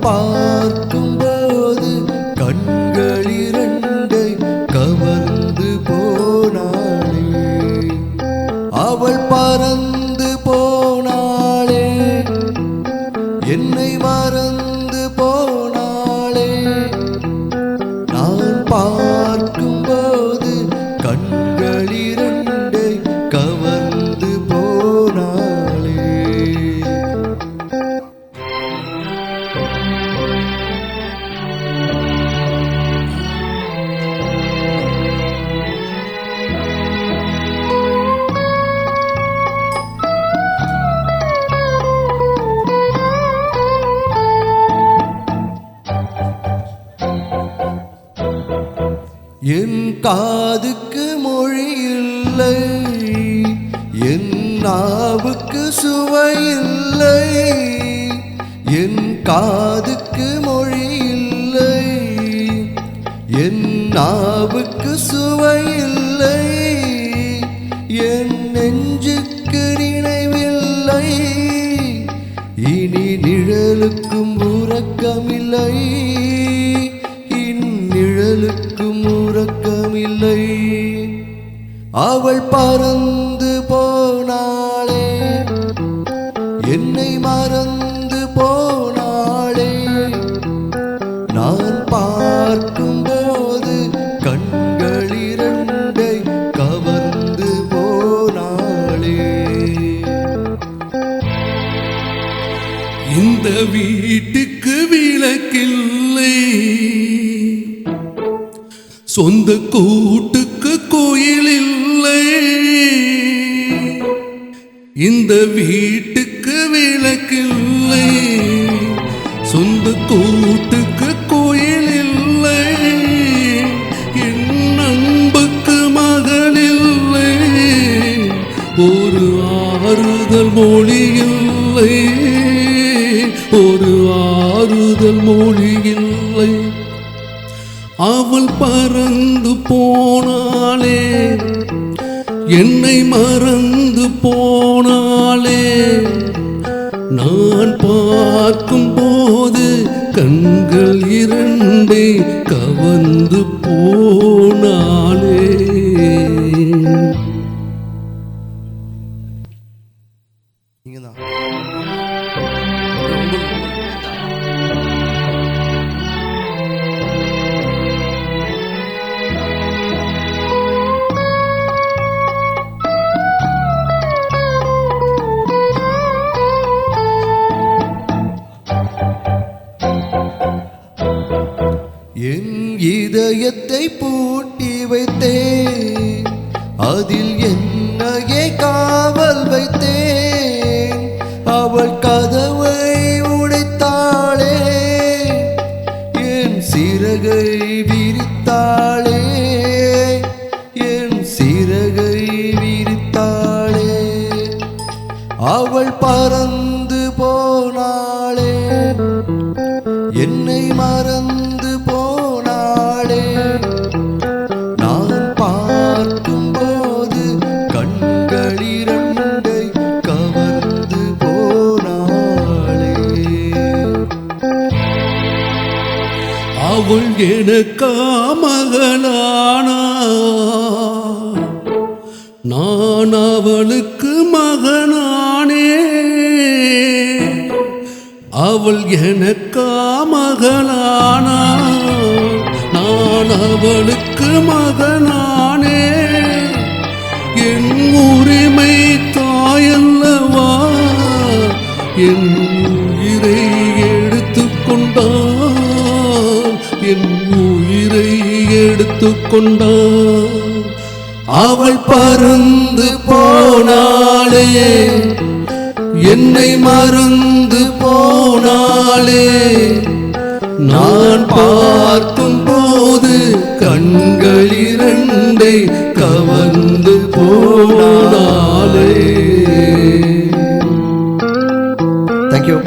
பார்க்கும்போது கண்கள் இரண்டை கவர்ந்து போனாளே. அவள் பறந்து போனாளே, என்னை மறந்து போனாளே. நான் பார்க்கும்போது கண்கள் இரண்டை கவர்ந்து போனாளே. என் காதுக்கு மொழி இல்லை, என் நாவுக்கு சுவை இல்லை. என் காதுக்கு மொழி இல்லை, என் நாவுக்கு சுவை இல்லை. என் நெஞ்சுக்கு நினைவில்லை, இனி நிழலுக்கும் உறக்கமில்லை. நிழலுக்கும் உறக்கமில்லை. அவள் பறந்து போனாளே, என்னை மறந்து போனாளே. நான் பார்க்கும்போது கண்கள் இரண்டை கவர்ந்து போனாளே. இந்த வீட்டுக்கு விளக்கில்லை, சொந்த கூட்டுக்கு கோயில் இல்லை. இந்த வீட்டுக்கு விளக்கில்லை, சொந்த கூட்டுக்கு கோயில் இல்லை. என் அன்புக்கு மகள் இல்லை, ஒரு ஆறுதல் மொழி இல்லை, ஒரு ஆறுதல் மொழி இல்லை. அவள் பறந்து போனாளே, என்னை மறந்து போனாளே. நான் பார்க்கும் போது கண்கள் இரண்டை கவர்ந்து போனாளே. என் இதயத்தை பூட்டி வைத்தேன், அதில் என்னையே காவல் வைத்தேன். அவள் கதவை உடைத்தாளே, என் சிறகை விரித்தாளே, என் சிறகை விரித்தாளே. அவள் பறந்து போனாளே, என்னை மறந்து போனாளே. நான் பார்க்கும்போது கண்கள் இரண்டை கவர்ந்து போனாளே. அவள் எனக்கா மகளானா, நான் அவளுக்கு மகனானே. அவள் எனக்கா மகளானா, நான் அவளுக்கு மகனானே. என் உரிமை தாயல்லவா, என் உயிரை எடுத்துக்கொண்டார், என் உயிரை எடுத்துக்கொண்டார். அவள் பறந்து போனாளே, என்னை மறந்து போனாளே. நான் பார்க்கும் போது கண்கள் இரண்டை கவர்ந்து போனாளே. தேங்க்யூ.